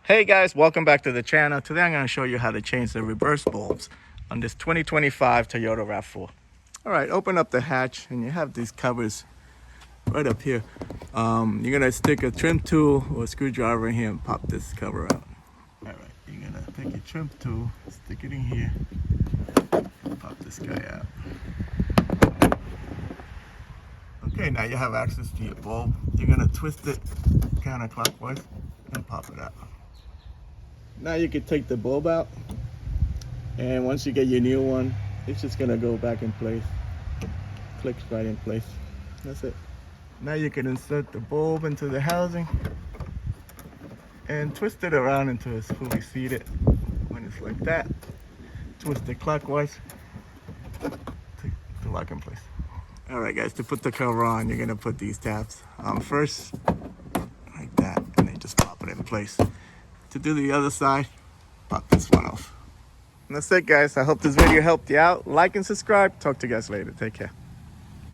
Hey guys, welcome back to the channel. Today I'm going to show you how to change the reverse bulbs on this 2025 Toyota RAV4. All right, open up the hatch and you have these covers right up here. You're going to stick a trim tool or a screwdriver in here and pop this cover out. All right, you're going to take your trim tool, stick it in here, and pop this guy out. Okay, now you have access to your bulb. You're going to twist it counterclockwise and pop it out. Now you can take the bulb out, and once you get your new one, it's just gonna go back in place. Clicks right in place. That's it. Now you can insert the bulb into the housing and twist it around until it's fully seated. When it's like that, twist it clockwise to lock in place. All right guys, to put the cover on, you're gonna put these tabs on first, like that, and then just pop it in place. To do the other side, pop this one off. And that's it guys. I hope this video helped you out. Like and subscribe. Talk to you guys later. Take care.